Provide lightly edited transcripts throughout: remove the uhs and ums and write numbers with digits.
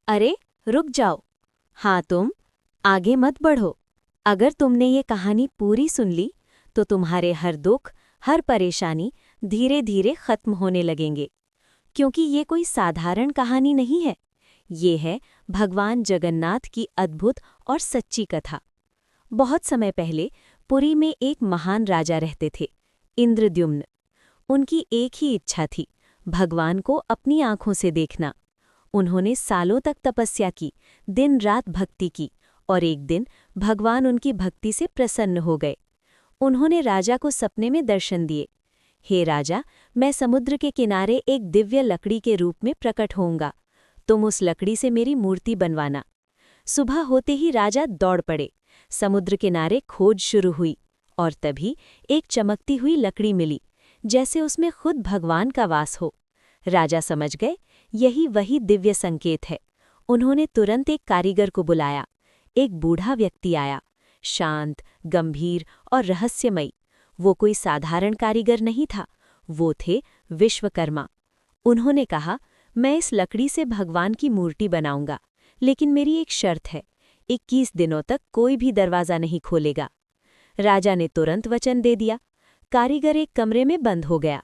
अरे रुक जाओ। हाँ तुम आगे मत बढ़ो। अगर तुमने ये कहानी पूरी सुन ली तो तुम्हारे हर दुख, हर परेशानी धीरे धीरे खत्म होने लगेंगे। क्योंकि ये कोई साधारण कहानी नहीं है, ये है भगवान जगन्नाथ की अद्भुत और सच्ची कथा। बहुत समय पहले पुरी में एक महान राजा रहते थे, इंद्रद्युम्न। उनकी एक ही इच्छा थी, भगवान को अपनी आंखों से देखना। उन्होंने सालों तक तपस्या की, दिन रात भक्ति की, और एक दिन भगवान उनकी भक्ति से प्रसन्न हो गए। उन्होंने राजा को सपने में दर्शन दिए। हे राजा, मैं समुद्र के किनारे एक दिव्य लकड़ी के रूप में प्रकट होऊंगा। तुम उस लकड़ी से मेरी मूर्ति बनवाना। सुबह होते ही राजा दौड़ पड़े। समुद्र किनारे खोज शुरू हुई, और तभी एक चमकती हुई लकड़ी मिली, जैसे उसमें खुद भगवान का वास हो। राजा समझ गए, यही वही दिव्य संकेत है। उन्होंने तुरंत एक कारीगर को बुलाया। एक बूढ़ा व्यक्ति आया, शांत, गंभीर और रहस्यमयी। वो कोई साधारण कारीगर नहीं था, वो थे विश्वकर्मा। उन्होंने कहा, मैं इस लकड़ी से भगवान की मूर्ति बनाऊंगा, लेकिन मेरी एक शर्त है, 21 दिनों तक कोई भी दरवाज़ा नहीं खोलेगा। राजा ने तुरंत वचन दे दिया। कारीगर एक कमरे में बंद हो गया।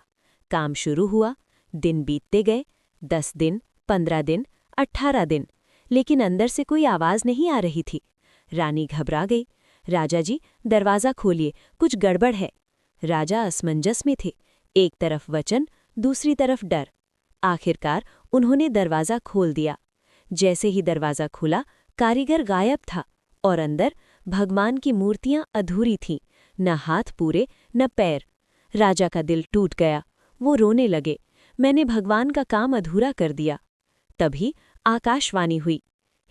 काम शुरू हुआ। दिन बीतते गए, 10 दिन, 15 दिन, 18 दिन, लेकिन अंदर से कोई आवाज़ नहीं आ रही थी। रानी घबरा गई। राजा जी, दरवाज़ा खोलिए, कुछ गड़बड़ है। राजा असमंजस में थे, एक तरफ वचन, दूसरी तरफ डर। आखिरकार उन्होंने दरवाज़ा खोल दिया। जैसे ही दरवाज़ा खुला, कारीगर गायब था, और अंदर भगवान की मूर्तियां अधूरी थीं, न हाथ पूरे न पैर। राजा का दिल टूट गया। वो रोने लगे, मैंने भगवान का काम अधूरा कर दिया। तभी आकाशवाणी हुई,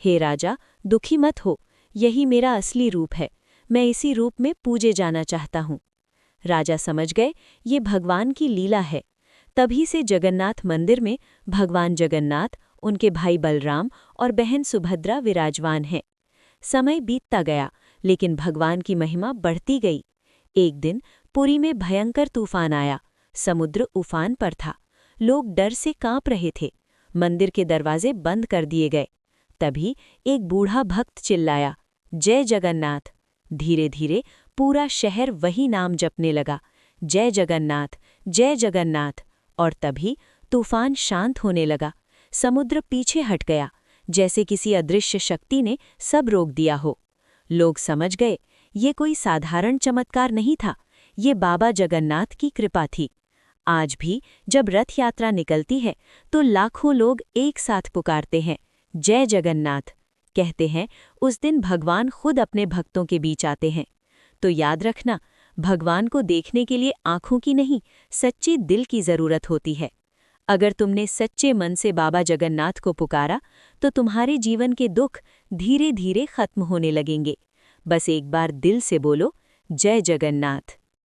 हे राजा, दुखी मत हो, यही मेरा असली रूप है। मैं इसी रूप में पूजे जाना चाहता हूँ। राजा समझ गए, ये भगवान की लीला है। तभी से जगन्नाथ मंदिर में भगवान जगन्नाथ, उनके भाई बलराम और बहन सुभद्रा विराजमान हैं। समय बीतता गया, लेकिन भगवान की महिमा बढ़ती गई। एक दिन पुरी में भयंकर तूफान आया। समुद्र उफान पर था। लोग डर से कांप रहे थे। मंदिर के दरवाजे बंद कर दिए गए। तभी एक बूढ़ा भक्त चिल्लाया, जय जगन्नाथ। धीरे धीरे पूरा शहर वही नाम जपने लगा, जय जगन्नाथ, जय जगन्नाथ। और तभी तूफान शांत होने लगा। समुद्र पीछे हट गया, जैसे किसी अदृश्य शक्ति ने सब रोक दिया हो। लोग समझ गए, ये कोई साधारण चमत्कार नहीं था, ये बाबा जगन्नाथ की कृपा थी। आज भी जब रथ यात्रा निकलती है तो लाखों लोग एक साथ पुकारते हैं, जय जगन्नाथ। कहते हैं उस दिन भगवान खुद अपने भक्तों के बीच आते हैं। तो याद रखना, भगवान को देखने के लिए आंखों की नहीं, सच्चे दिल की जरूरत होती है। अगर तुमने सच्चे मन से बाबा जगन्नाथ को पुकारा तो तुम्हारे जीवन के दुख धीरे धीरे खत्म होने लगेंगे। बस एक बार दिल से बोलो, जय जगन्नाथ।